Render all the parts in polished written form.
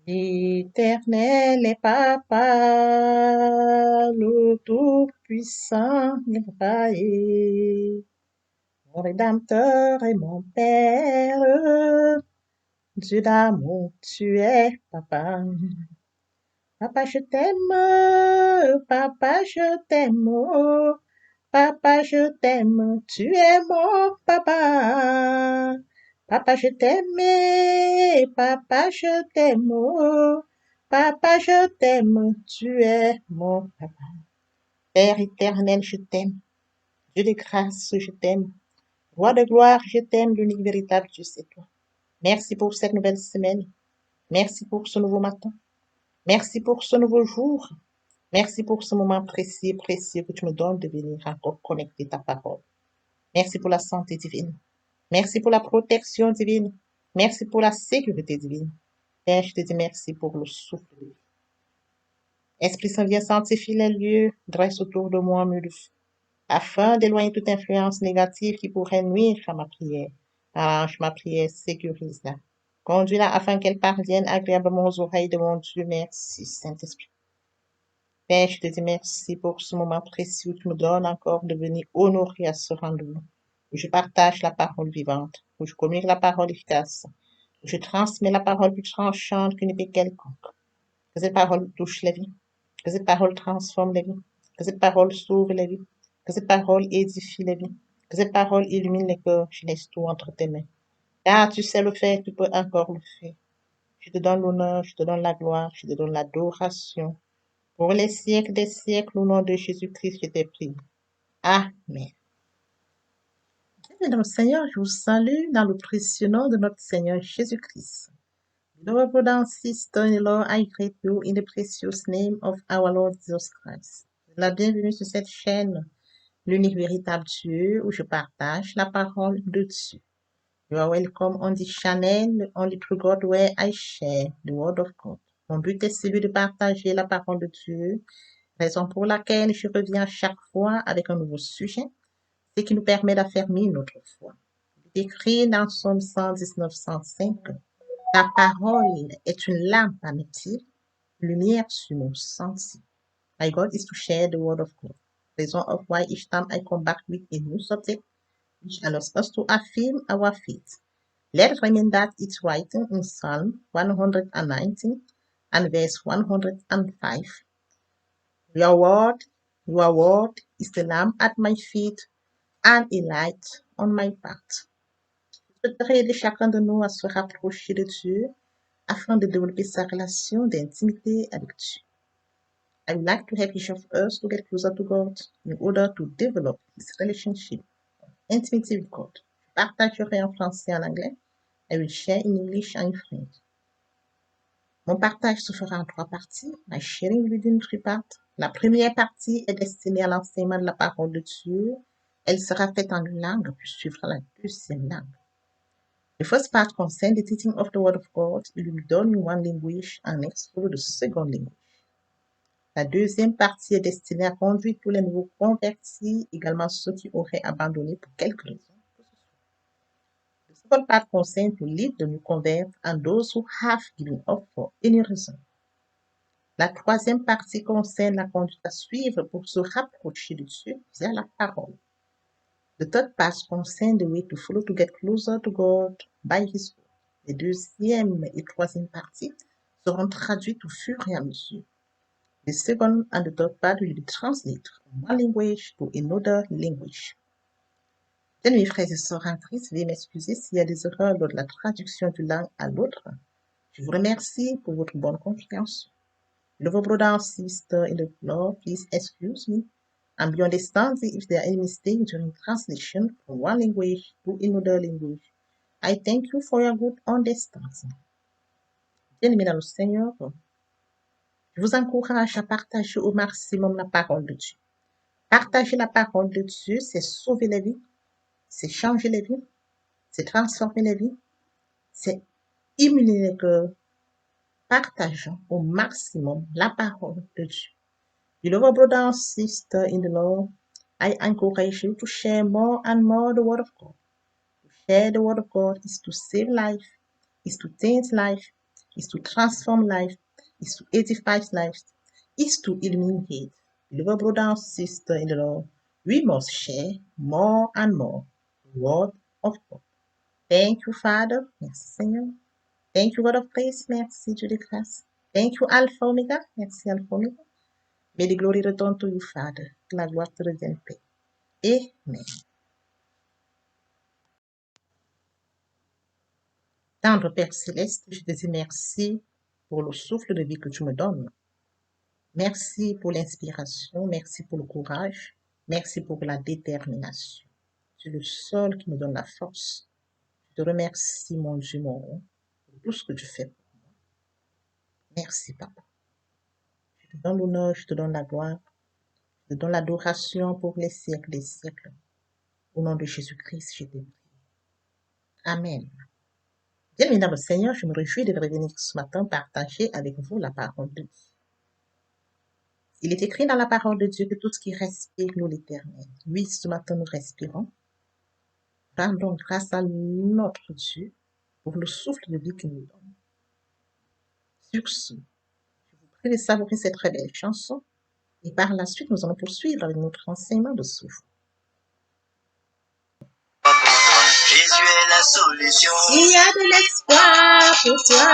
L'Éternel est Papa, le Tout-Puissant Israël. Mon Rédempteur et mon Père, Dieu d'amour, tu es Papa. Papa, je t'aime, Papa, je t'aime, oh, Papa, je t'aime, tu es mon Papa. Papa, je t'aime, Papa, je t'aime, oh, Papa, je t'aime, tu es mon Papa. Père éternel, je t'aime. Dieu de grâce, je t'aime. Roi de gloire, je t'aime, l'unique véritable Dieu, c'est toi. Merci pour cette nouvelle semaine. Merci pour ce nouveau matin. Merci pour ce nouveau jour. Merci pour ce moment précieux, précieux que tu me donnes de venir encore connecter ta parole. Merci pour la santé divine. Merci pour la protection divine. Merci pour la sécurité divine. Père, je te dis merci pour le souffle de vie. Esprit Saint, viens sanctifier les lieux, dresse autour de moi un mur de feu, afin d'éloigner toute influence négative qui pourrait nuire à ma prière. Arrange ma prière, sécurise-la. Conduis-la afin qu'elle parvienne agréablement aux oreilles de mon Dieu. Merci, Saint-Esprit. Père, je te dis merci pour ce moment précieux que tu me donnes encore de venir honorer à ce rendez-vous, où je partage la parole vivante, où je communique la parole efficace, où je transmets la parole plus tranchante qu'une épée quelconque. Que cette parole touche la vie, que cette parole transforme la vie, que cette parole sauve la vie, que cette parole édifie la vie, que cette parole illumine les cœurs. Je laisse tout entre tes mains. Car tu sais le faire, tu peux encore le faire. Je te donne l'honneur, je te donne la gloire, je te donne l'adoration. Pour les siècles des siècles, au nom de Jésus-Christ, je t'ai prié. Amen. Mesdames, Seigneur, je vous salue dans le précieux nom de notre Seigneur Jésus-Christ. Lord, brother and sister in the Lord, I greet you in the precious name of our Lord Jesus Christ. La bienvenue sur cette chaîne, l'unique véritable Dieu, où je partage la parole de Dieu. You are welcome on this channel, on the true God where I share the word of God. Mon but est celui de partager la parole de Dieu, raison pour laquelle je reviens chaque fois avec un nouveau sujet, ce qui nous permet d'affermir notre foi. Il est écrit dans Psaume 119, 105, ta parole est une lampe à mes pieds, lumière sur mon sentier. My God is to share the word of God. Reason of why each time I come back with a new subject, which allows us to affirm our faith. Let's remember that it's written in Psalm 119 and verse 105. Your word is the lamp at my feet and a light on my path. Je voudrais aider chacun de nous à se rapprocher de Dieu afin de développer sa relation d'intimité avec Dieu. I would like to help each of us to get closer to God in order to develop his relationship, intimacy with God. Je partagerai en français et en anglais. I will share in English and in French. Mon partage se fera en 3 parties. My sharing will be in 3 parts. La première partie est destinée à l'enseignement de la parole de Dieu. Elle sera faite en une langue, puis suivra la deuxième langue. The first part concerns the teaching of the Word of God. It will be done in one language and next follow the second language. La deuxième partie est destinée à conduire tous les nouveaux convertis, également ceux qui auraient abandonné pour quelque raison. The second part concerns to lead the new converts and those who have given up for any reason. La troisième partie concerne la conduite à suivre pour se rapprocher de Dieu via la parole. The third part concerns the way to follow to get closer to God by His word. Les deuxième et troisième parties seront traduites au fur et à mesure. The second and the third part will be translated from one language to another language. Bien, mes frères et sœurs en Christ, veuillez m'excuser s'il y a des erreurs lors de la traduction d'une langue à l'autre. Je vous remercie pour votre bonne confiance. Beloved brother and sister in the Lord, please excuse me and be understanding if there are any mistakes during translation from one language to another language. I thank you for your good understanding. Bien-aimés dans le Seigneur, je vous encourage à partager au maximum la parole de Dieu. Partager la parole de Dieu, c'est sauver les vies, c'est changer les vies, c'est transformer les vies, c'est immuniser les cœurs. Partageons au maximum la parole de Dieu. Beloved brother and sister in the Lord, I encourage you to share more and more the Word of God. To share the Word of God is to save life, is to change life, is to transform life, is to edify life, is to illuminate. Beloved brother and sister in the Lord, we must share more and more the word of God. Thank you, Father. Merci, Seigneur. Thank you, God of grace. Merci, Dieu de grâce. Thank you, Alpha Omega. Merci, Alpha Omega. May the glory return to you, Father. Que la gloire te revienne, Père. Amen. Tendre Père céleste, je te dis merci pour le souffle de vie que tu me donnes. Merci pour l'inspiration, merci pour le courage, merci pour la détermination. Tu es le seul qui me donne la force. Je te remercie, mon Dieu, mon roi, pour tout ce que tu fais pour moi. Merci, Papa. Je te donne l'honneur, je te donne la gloire, je te donne l'adoration pour les siècles des siècles. Au nom de Jésus-Christ, je te prie. Amen. Bien-aimés dans le Seigneur, je me réjouis de revenir ce matin partager avec vous la parole de Dieu. Il est écrit dans la parole de Dieu que tout ce qui respire loue l'Éternel. Oui, ce matin, nous respirons. Rendons grâce à notre Dieu pour le souffle de vie qu'il nous donne. Sur ce, je vous prie de savourer cette très belle chanson et par la suite, nous allons poursuivre avec notre enseignement de souffle. Jésus est la solution. Il y a de l'espoir pour toi.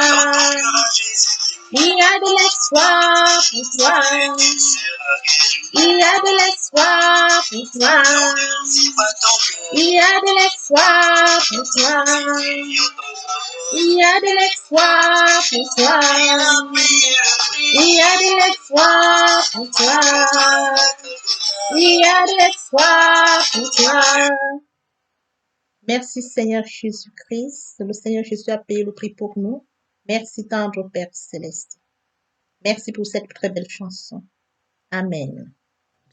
Il y a de l'espoir pour toi. Il y a de l'espoir pour toi. Il y a de l'espoir pour toi. Il y a de l'espoir pour toi. Il y a de l'espoir pour toi. Il y a de l'espoir pour toi. Merci Seigneur Jésus-Christ. Le Seigneur Jésus a payé le prix pour nous. Merci tendre Père Céleste. Merci pour cette très belle chanson. Amen.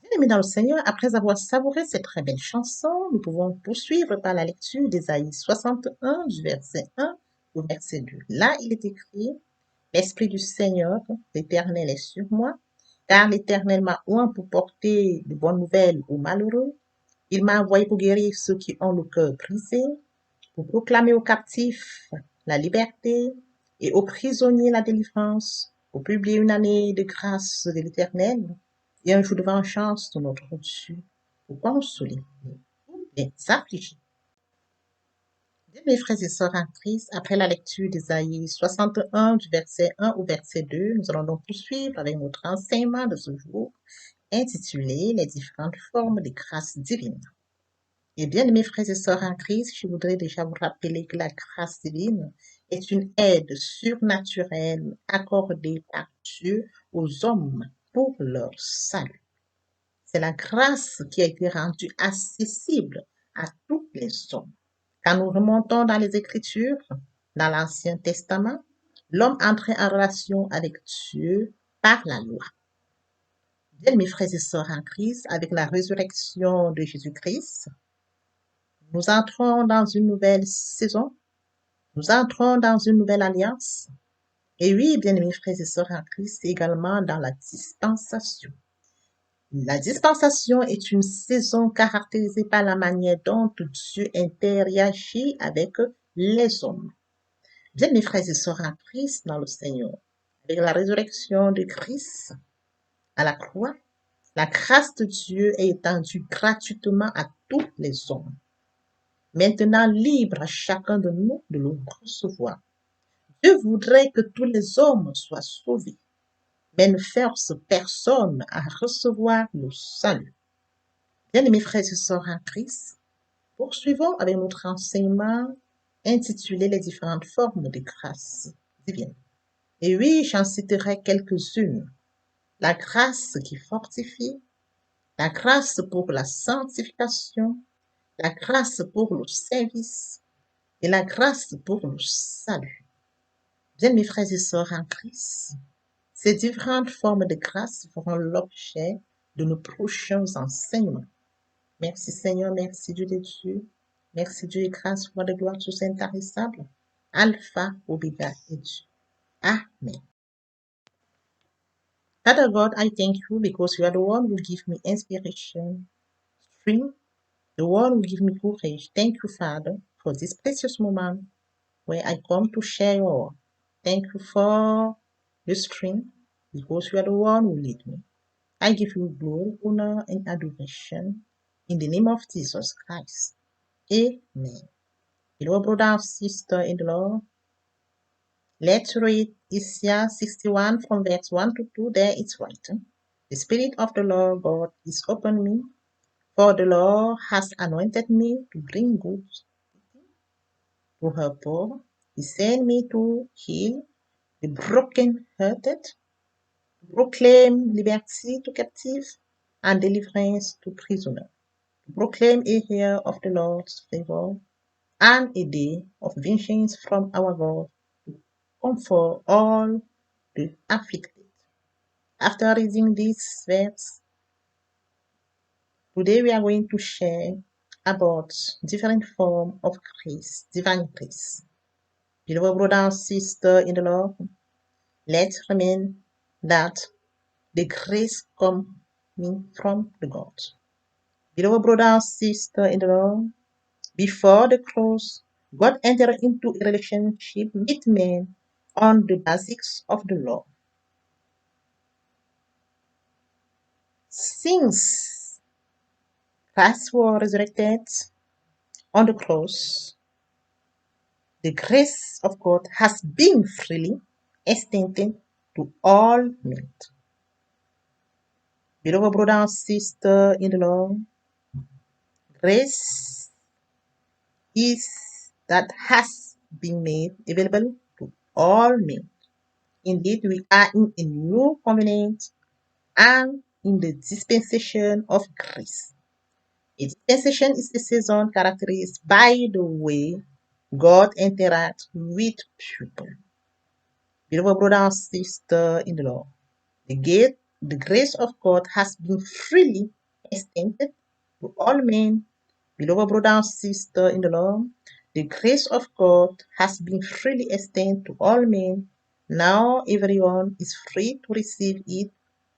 Bien-aimés dans le Seigneur, après avoir savouré cette très belle chanson, nous pouvons poursuivre par la lecture d'Ésaïe 61, du verset 1 au verset 2. Là, il est écrit, « L'Esprit du Seigneur, l'Éternel est sur moi, car l'Éternel m'a oint pour porter de bonnes nouvelles aux malheureux. Il m'a envoyé pour guérir ceux qui ont le cœur brisé, pour proclamer aux captifs la liberté et aux prisonniers la délivrance, pour publier une année de grâce de l'Éternel et un jour de vengeance de notre Dieu, pour consoler les affligés. Bien, mes frères et sœurs en Christ, après la lecture d'Ésaïe 61 du verset 1 au verset 2, nous allons donc poursuivre avec notre enseignement de ce jour intitulé « Les différentes formes de grâce divine ». Et bien, mes frères et sœurs en Christ, je voudrais déjà vous rappeler que la grâce divine est une aide surnaturelle accordée par Dieu aux hommes pour leur salut. C'est la grâce qui a été rendue accessible à tous les hommes. Quand nous remontons dans les Écritures, dans l'Ancien Testament, l'homme entrait en relation avec Dieu par la loi. Bien, mes frères et sœurs en Christ, avec la résurrection de Jésus-Christ, nous entrons dans une nouvelle saison, nous entrons dans une nouvelle alliance. Et oui, bien-aimés frères et sœurs en Christ, également dans la dispensation. La dispensation est une saison caractérisée par la manière dont Dieu interagit avec les hommes. Bien, mes frères et sœurs en Christ dans le Seigneur, avec la résurrection de Christ à la croix, la grâce de Dieu est étendue gratuitement à tous les hommes. Maintenant libre à chacun de nous de le recevoir. Dieu voudrait que tous les hommes soient sauvés, mais ne force personne à recevoir le salut. Bien, mes frères et sœurs en Christ, poursuivons avec notre enseignement intitulé « Les différentes formes de grâce divine ». Et oui, j'en citerai quelques-unes. La grâce qui fortifie, la grâce pour la sanctification, la grâce pour le service et la grâce pour le salut. Bien, mes frères et sœurs en Christ, ces différentes formes de grâce feront l'objet de nos prochains enseignements. Merci Seigneur, merci Dieu de Dieu, merci Dieu et grâce, foi de gloire, tous intarissables, Alpha, Omega et Dieu. Amen. Father God, I thank you because you are the one who give me inspiration, strength, the one who give me courage. Thank you, Father, for this precious moment where I come to share your word. Thank you for the strength because you are the one who lead me. I give you glory, honor, and adoration in the name of Jesus Christ. Amen. Beloved brother and sister in the Lord, let's read Isaiah 61 from verse 1 to 2. There it's written, the Spirit of the Lord God is upon me, for the Lord has anointed me to bring good to her poor. He sent me to heal the broken-hearted, to proclaim liberty to captives and deliverance to prisoners, to proclaim a year of the Lord's favor and a day of vengeance from our God, to comfort all the afflicted. After reading these verses, today we are going to share about different forms of grace, divine grace. Beloved brother and sister in the Lord, let's remain that the grace coming from the God. Beloved brother and sister in the Lord, before the cross, God entered into a relationship with men on the basics of the law. Since Christ was resurrected on the cross, the grace of God has been freely extended to all men. Beloved brother and sister in the Lord, grace is that has been made available to all men. Indeed, we are in a new covenant and in the dispensation of grace. A dispensation is a season characterized by the way God interacts with people. Beloved brother and sister in the Lord, the grace of God has been freely extended to all men. Beloved brother and sister in the Lord, the grace of God has been freely extended to all men. Now everyone is free to receive it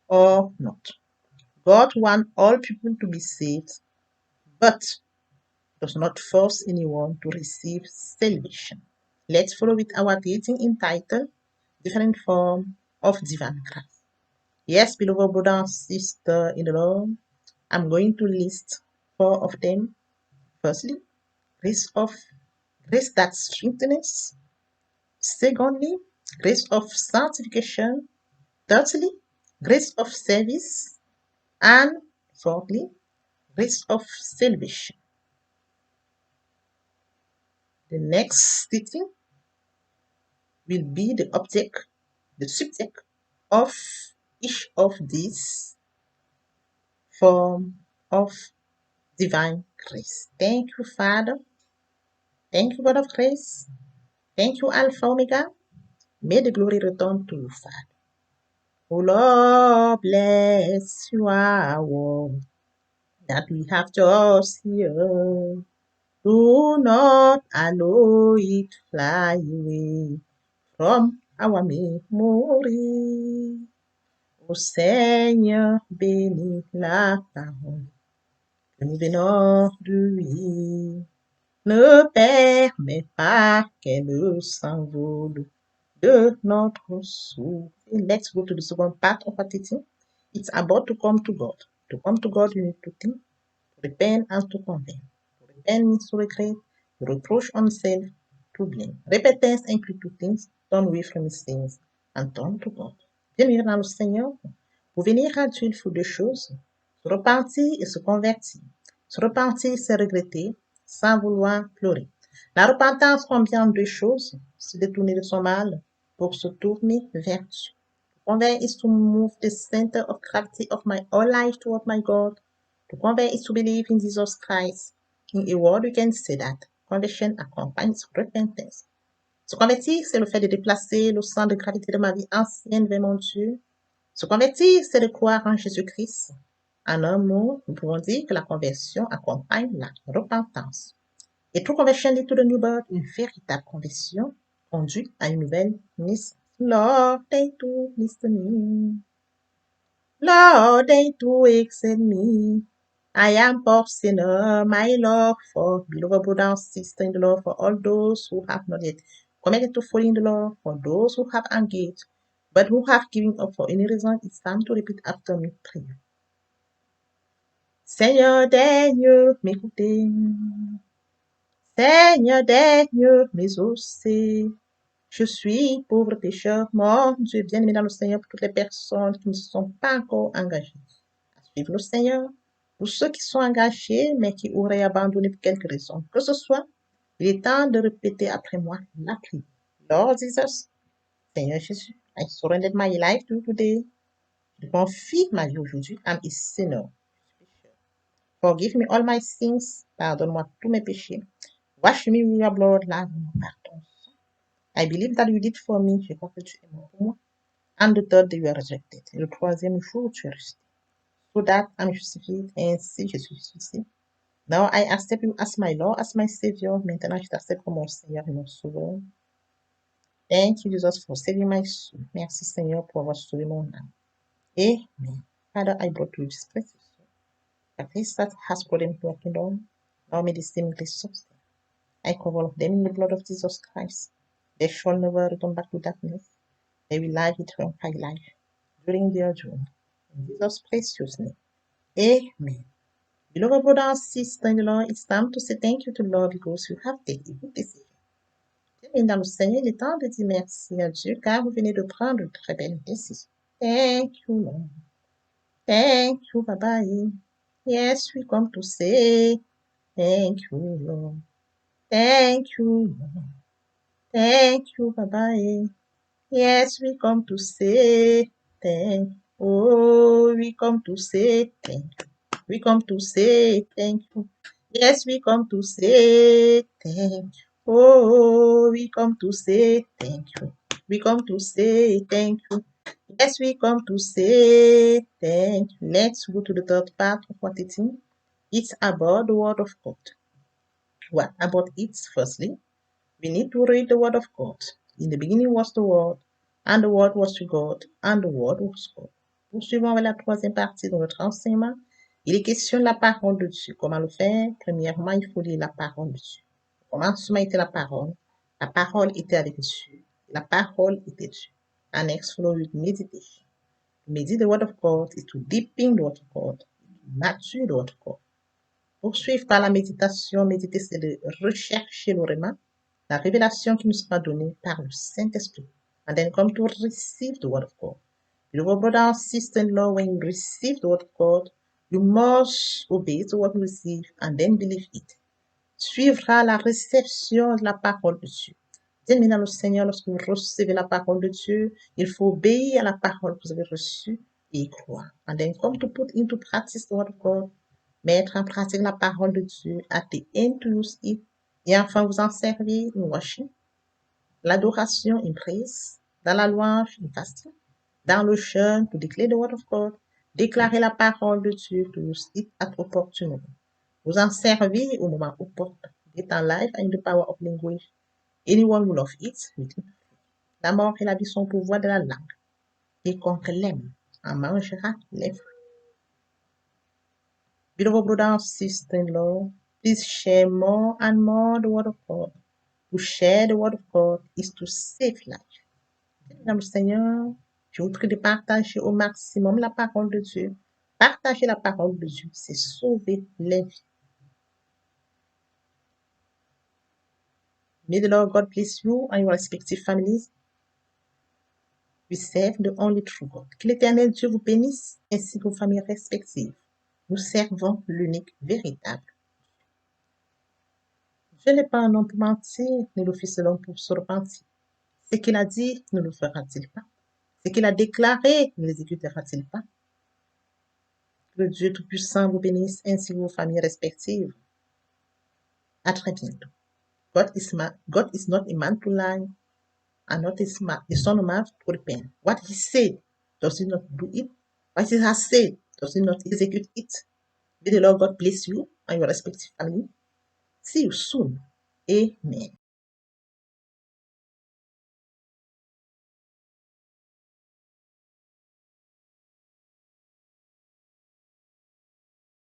or not. God wants all people to be saved, but does not force anyone to receive salvation. Let's follow with our teaching entitled Different Form of Divine Grace. Yes, beloved brother and sister in the Lord, I'm going to list four of them. Firstly, grace that strengthens. Secondly, grace of sanctification. Thirdly, grace of service. And fourthly, grace of salvation. The next teaching will be the subject of each of these form of divine grace. Thank you, Father. Thank you, God of grace. Thank you, Alpha Omega. May the glory return to you, Father. Oh Lord, bless you, our word that we have just here. Do not allow it fly away from our memory. Ô Seigneur, bénis la parole que nous venons de lui. Ne permets pas qu'elle s'envole de notre souffle. Let's go to the second part of our teaching. It's about to come to God. To come to God, you need to think, to repent, and to condemn. To repent means to regret, to reproach oneself, to blame. Repentance include two things: turn away from his sins and turn to God. Venir dans le Seigneur. Pour venir à Dieu, il faut deux choses: se repentir et se convertir. Se repentir, c'est regretter, sans vouloir pleurer. La repentance combien deux choses: se détourner de son mal pour se tourner vers Dieu. Convert is to move the center of gravity of my whole life toward my God. To convert is to believe in Jesus Christ. In a word, we can say that conversion accompanies repentance. Se convertir, c'est le fait de déplacer le centre de gravité de ma vie ancienne vers mon Dieu. Se convertir, c'est de croire en Jésus-Christ. En un mot, nous pouvons dire que la conversion accompagne la repentance. A true conversion leads to the new birth. Une véritable conversion conduit à une nouvelle naissance. Lord, they do listen me. Lord, they do accept me. I am poor sinner, my Lord, for beloved brother and sister in the Lord, for all those who have not yet committed to following the law. For those who have engaged, but who have given up for any reason, it's time to repeat after me, prayer. Seigneur, daigne m'écouter. Seigneur, daigne m'exaucer. Je suis pauvre pécheur, mon Dieu, bien-aimé dans le Seigneur, pour toutes les personnes qui ne sont pas encore engagées à suivre le Seigneur, pour ceux qui sont engagés, mais qui auraient abandonné pour quelque raison que ce soit, il est temps de répéter après moi la prière. Lord Jesus, Seigneur Jésus, I surrender my life to you today. Je confie ma vie aujourd'hui. I'm a sinner. Forgive me all my sins. Pardonne-moi tous mes péchés. Wash me with your blood. Lave-moi par ton sang. I believe that you did for me. Je crois que tu es mort pour moi. And the third day you are resurrected. Et le troisième jour, tu es ressuscité. So that I'm justified. Ainsi, je suis justifié. Now I accept you as my Lord, as my Savior. Maintenant, je t'accepte comme mon Seigneur et mon Sauveur. Thank you, Jesus, for saving my soul. Merci, Seigneur, pour avoir sauvé mon âme. Amen. Father, I brought you this precious soul. A place that has brought them to your kingdom. Now may they seemingly substance. I cover all of them in the blood of Jesus Christ. They shall never return back to darkness. They will live eternal high life during their journey. In Jesus' precious name. Amen. Beloved brother and sister in the Lord, it's time to say thank you to the Lord because you have taken a good decision. Bien dans le Seigneur, il est temps de dire merci à Dieu car vous venez de prendre une très belle décision. Thank you, Lord. Thank you, Baba. Yes, we come to say thank you, Lord. Thank you, Lord. Thank you, Baba. Yes, we come to say thank you. Oh, we come to say thank you. We come to say thank you. Yes, we come to say thank you. Oh, we come to say thank you. We come to say thank you. Yes, we come to say thank you. Let's go to the third part of what it's in. It's about the Word of God. What about it? Firstly, we need to read the Word of God. In the beginning was the Word, and the Word was with God, and the Word was God. Poursuivons avec la troisième partie de notre enseignement. Il est question de la parole de Dieu. Comment le faire? Premièrement, il faut lire la parole de Dieu. Au commencement était la parole. La parole était avec Dieu. La parole était Dieu. And next follow with meditation. To meditate the Word of God is to deepen the Word of God, to mature the Word of God. Poursuivre par la méditation, méditer, c'est de rechercher le réma, la révélation qui nous sera donnée par le Saint-Esprit. And then come to receive the Word of God. Beloved brother and sister-in-law, when you receive the Word of God, you must obey the Word you receive and then believe it. Suivra la réception de la parole de Dieu. Bien-aimé dans le Seigneur, lorsque vous recevez la parole de Dieu, il faut obéir à la parole que vous avez reçue et y croire. And then come to put into practice the Word of God. Mettre en pratique la parole de Dieu, at the end to use it, et enfin vous en servir in worship, l'adoration in praise, dans la louange in fasting, dans le jeûne to declare the word of God, déclarer la parole de Dieu to use it at opportune. Vous en servir au moment opportun. Get en life and the power of language. Anyone who love it, with it. La mort et la vie sont au pouvoir de la langue. Quiconque l'aime en mangera les fruits. Beloved brother and sister-in-law, please share more and more the word of God. To share the word of God is to save life. Dans le Seigneur, je vous prie de partager au maximum la parole de Dieu. Partager la parole de Dieu, c'est sauver les vies. May the Lord God bless you and your respective families. We serve the only true God. Que l'Éternel Dieu vous bénisse ainsi que vos familles respectives. Nous servons l'unique véritable. Dieu n'est pas un homme pour mentir, ni le Fils de l'homme pour se repentir. Ce qu'il a dit, ne le fera-t-il pas? Ce qu'il a déclaré, ne l'exécutera-t-il pas? Que le Dieu Tout-Puissant vous bénisse ainsi que vos familles respectives. À très bientôt. God is not a man to lie, and not the son of man to repent. What he said, does he not do it? What he has said, does he not execute it? May the Lord God bless you and your respective family. See you soon. Amen.